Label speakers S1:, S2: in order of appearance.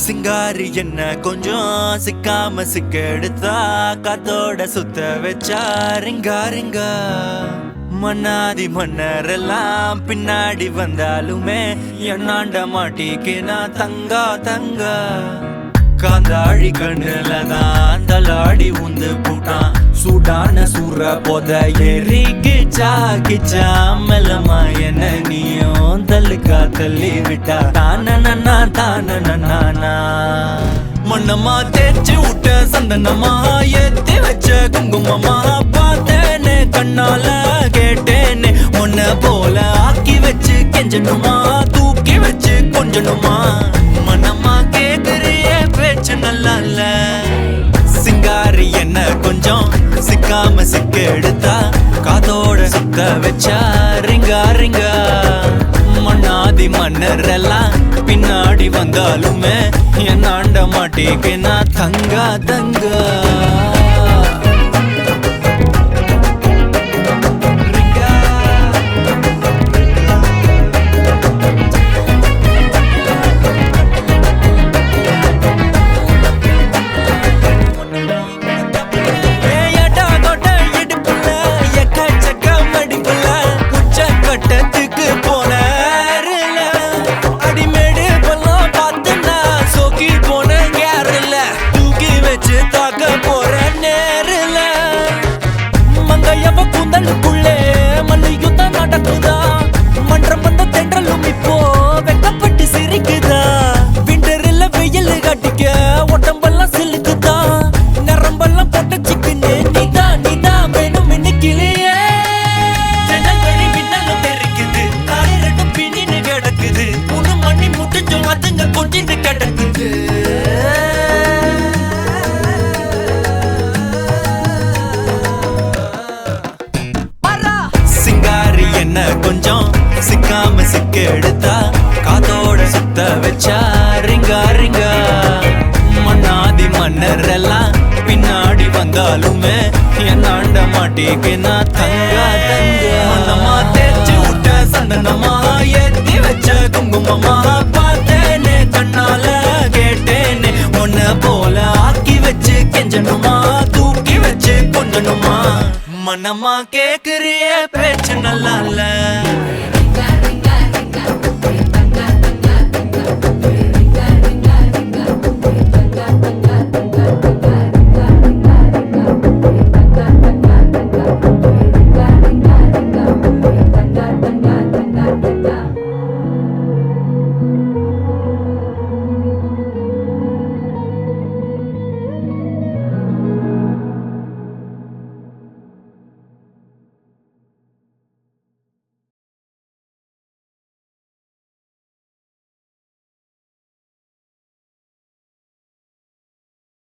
S1: சிங்காரி என்ன கொஞ்சம் சிக்காம சிக்க எடுத்தா காத்தோட சுத்த வச்சா ரிங்கா ரிங்கா மன்னாதி மன்னரெல்லாம் பின்னாடி வந்தாலுமே என்னாண்ட மாட்டிக்கு நான் தங்கா தங்கா காந்தாழி கண்ணுலதான் தலாடி உந்து போட்டான் சூடான சூற போத ஏறி கிச்சா கிச்சா மெல்லமா என்ன நீயும் தள்ளுக்கா தள்ளி விட்டா தானனா தானனா மண்ணமா தேய்ச்சி விட்ட சந்தனமா ஏத்தி வச்ச குங்குமமா பார்த்தேனே கண்ணால கேட்டேனே உன்ன போல ஆக்கி வச்சு கெஞ்சணுமா தூக்கி வச்சு கொஞ்சணுமா மனமா கேக்குறிய பேச்சு நல்லா இல்ல சிங்காரி என்ன கொஞ்சம் சிக்காம சிக்க எடுத்தா காதோட சுத்த வச்சா ரிங்கா ரிங்கா மண்ணாதி மன்னர் எல்லாம் பின்னாடி வந்தாலுமே என்னாண்ட மாட்டேக்கு நான் தங்கா தங்கா கூந்தலுக்குள்ளே மல்லியுத்தம் நடக்குதா மன்றம் வந்த தென்றலும் இப்போ வெக்கப்பட்டு சிரிக்குதா விண்டரில் வெயில் கட்டிக்க உடம்பெல்லாம் சிலுக்குதா நரம்பெல்லாம் போட்ட சிக்குன்னு நீதான் வேணும் இன்னைக்கிலேயே ஜனவரி விண்ணலும் தெரிக்குது காலை ரெண்டும் பின்னின்னு கிடக்குது 3 மணி முடிஞ்சும் அதுங்க கொஞ்சின்னு கிடக்குது என்ன கொஞ்சம் சிக்காம சிக்க எடுத்தா காதோட சுத்த வச்சா ரிங்கா ரிங்கா மண்ணாதி மன்னர் எல்லாம் பின்னாடி வந்தாலுமே என்னாண்ட மாட்டேக்கு நான் தங்கா தங்கா மனமா தேய்ச்சி விட்ட சந்தனமா ஏத்தி வச்ச குங்குமமா பார்த்தேனே கண்ணால கேட்டேனே உன்ன போல ஆக்கி வச்சு கெஞ்சணுமா தூக்கி வச்சு கொஞ்சணுமா மனமா கேக்குறிய பேச்சு நல்லா இல்ல